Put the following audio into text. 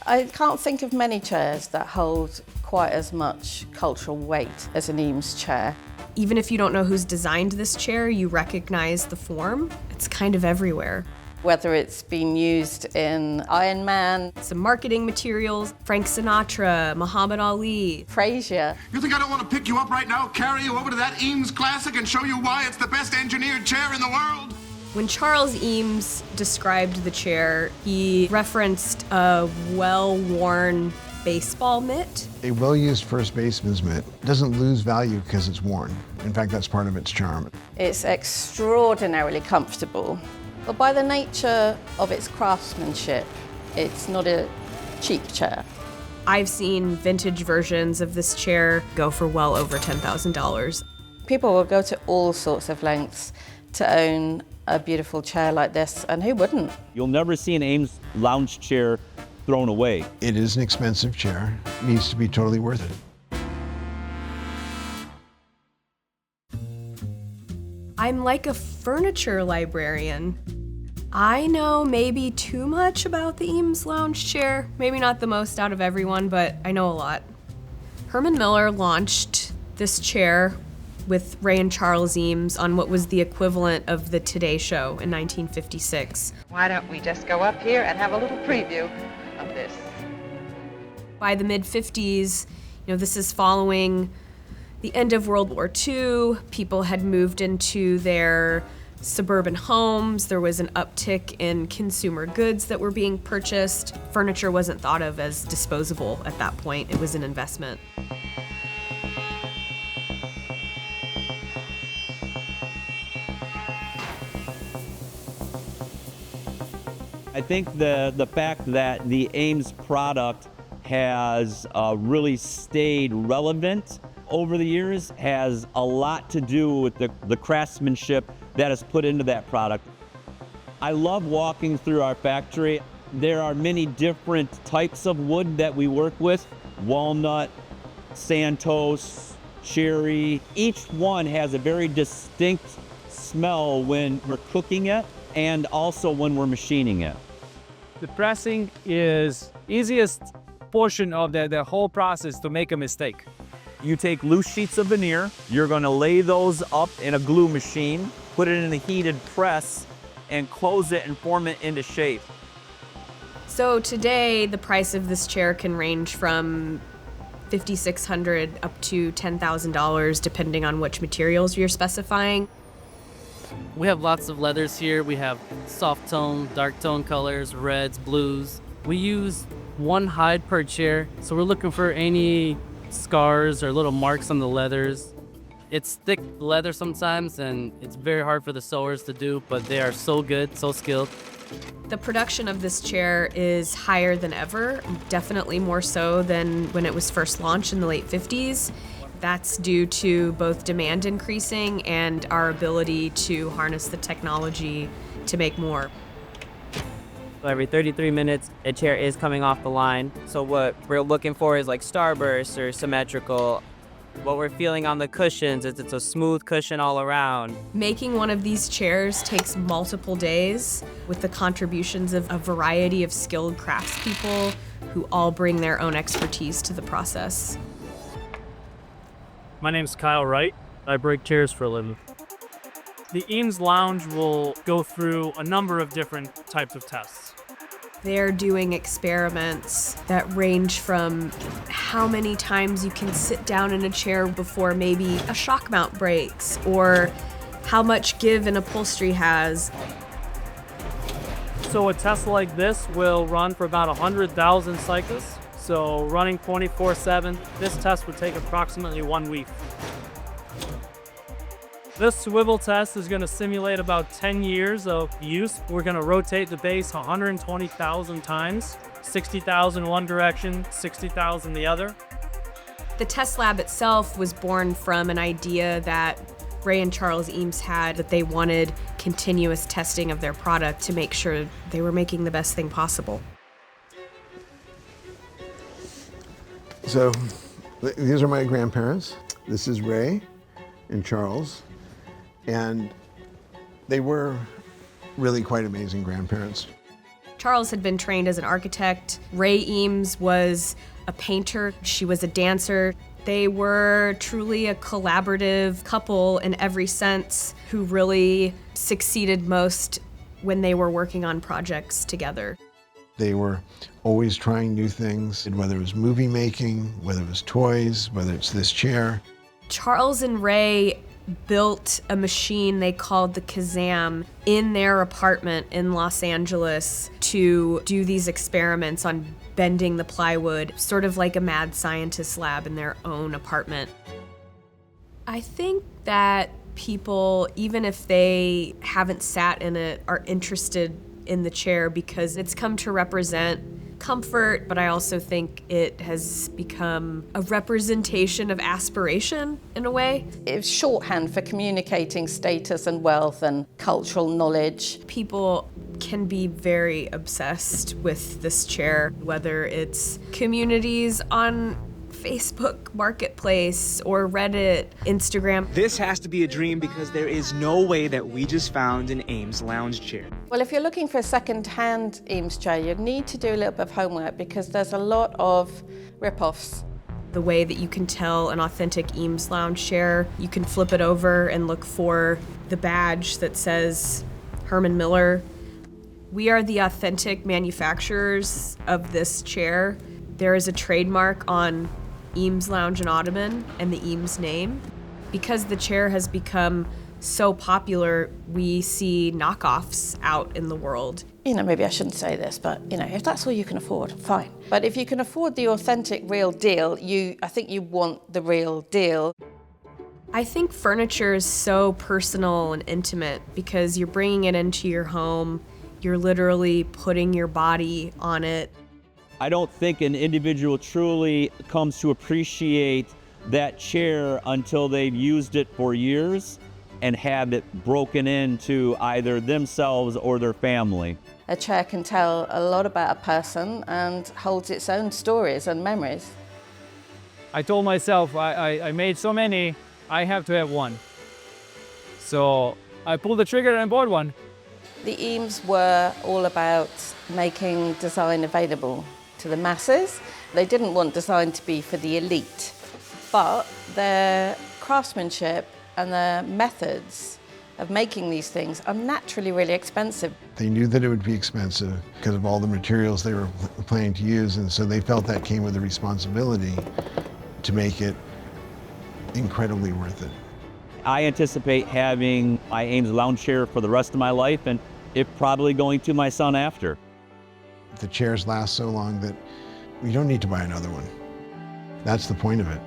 I can't think of many chairs that hold quite as much cultural weight as an Eames chair. Even if you don't know who's designed this chair, you recognize the form. It's kind of everywhere. Whether it's been used in Iron Man, Some marketing materials, Frank Sinatra, Muhammad Ali. Frasier. You think I don't want to pick you up right now, carry you over to that Eames classic and show you why it's the best engineered chair in the world? When Charles Eames described the chair, he referenced a well-worn baseball mitt. A well-used first baseman's mitt doesn't lose value because it's worn. In fact, that's part of its charm. It's extraordinarily comfortable, but by the nature of its craftsmanship, it's not a cheap chair. I've seen vintage versions of this chair go for well over $10,000. People will go to all sorts of lengths to own a beautiful chair like this, and who wouldn't? You'll never see an Eames Lounge Chair thrown away. It is an expensive chair. It needs to be totally worth it. I'm like a furniture librarian. I know maybe too much about the Eames Lounge Chair. Maybe not the most out of everyone, but I know a lot. Herman Miller launched this chair with Ray and Charles Eames on what was the equivalent of the Today Show in 1956. Why don't we just go up here and have a little preview of this? By the mid-50s, this is following the end of World War II. People had moved into their suburban homes. There was an uptick in consumer goods that were being purchased. Furniture wasn't thought of as disposable at that point. It was an investment. I think the fact that the Eames product has really stayed relevant over the years has a lot to do with the craftsmanship that is put into that product. I love walking through our factory. There are many different types of wood that we work with: walnut, santos, cherry. Each one has a very distinct smell when we're cooking it and also when we're machining it. The pressing is easiest portion of the whole process to make a mistake. You take loose sheets of veneer, you're gonna lay those up in a glue machine, put it in a heated press, and close it and form it into shape. So today, the price of this chair can range from $5,600 up to $10,000, depending on which materials you're specifying. We have lots of leathers here. We have soft tone, dark tone colors, reds, blues. We use one hide per chair, so we're looking for any scars or little marks on the leathers. It's thick leather sometimes, and it's very hard for the sewers to do, but they are so good, so skilled. The production of this chair is higher than ever, definitely more so than when it was first launched in the late 50s. That's due to both demand increasing and our ability to harness the technology to make more. So every 33 minutes, a chair is coming off the line. So what we're looking for is like starburst or symmetrical. What we're feeling on the cushions is it's a smooth cushion all around. Making one of these chairs takes multiple days with the contributions of a variety of skilled craftspeople who all bring their own expertise to the process. My name's Kyle Wright. I break chairs for a living. The Eames Lounge will go through a number of different types of tests. They're doing experiments that range from how many times you can sit down in a chair before maybe a shock mount breaks, or how much give an upholstery has. So a test like this will run for about 100,000 cycles. So running 24/7, this test would take approximately 1 week. This swivel test is going to simulate about 10 years of use. We're going to rotate the base 120,000 times, 60,000 one direction, 60,000 the other. The test lab itself was born from an idea that Ray and Charles Eames had, that they wanted continuous testing of their product to make sure they were making the best thing possible. So these are my grandparents. This is Ray and Charles. And they were really quite amazing grandparents. Charles had been trained as an architect. Ray Eames was a painter. She was a dancer. They were truly a collaborative couple in every sense who really succeeded most when they were working on projects together. They were always trying new things, whether it was movie making, whether it was toys, whether it's this chair. Charles and Ray built a machine they called the Kazam in their apartment in Los Angeles to do these experiments on bending the plywood, sort of like a mad scientist lab in their own apartment. I think that people, even if they haven't sat in it, are interested in the chair because it's come to represent comfort, but I also think it has become a representation of aspiration in a way. It's shorthand for communicating status and wealth and cultural knowledge. People can be very obsessed with this chair, whether it's communities on Facebook Marketplace or Reddit, Instagram. This has to be a dream because there is no way that we just found an Eames Lounge Chair. Well, if you're looking for a second-hand Eames chair, you need to do a little bit of homework because there's a lot of rip-offs. The way that you can tell an authentic Eames Lounge Chair, you can flip it over and look for the badge that says Herman Miller. We are the authentic manufacturers of this chair. There is a trademark on Eames Lounge and Ottoman and the Eames name. Because the chair has become so popular, we see knockoffs out in the world. You know, maybe I shouldn't say this, but you know, if that's all you can afford, fine. But if you can afford the authentic real deal, I think you want the real deal. I think furniture is so personal and intimate because you're bringing it into your home. You're literally putting your body on it. I don't think an individual truly comes to appreciate that chair until they've used it for years and have it broken into either themselves or their family. A chair can tell a lot about a person and holds its own stories and memories. I told myself I made so many, I have to have one. So I pulled the trigger and bought one. The Eames were all about making design available to the masses. They didn't want design to be for the elite, but their craftsmanship and their methods of making these things are naturally really expensive. They knew that it would be expensive because of all the materials they were planning to use, and so they felt that came with a responsibility to make it incredibly worth it. I anticipate having my Eames Lounge Chair for the rest of my life, and it probably going to my son after. The chairs last so long that we don't need to buy another one. That's the point of it.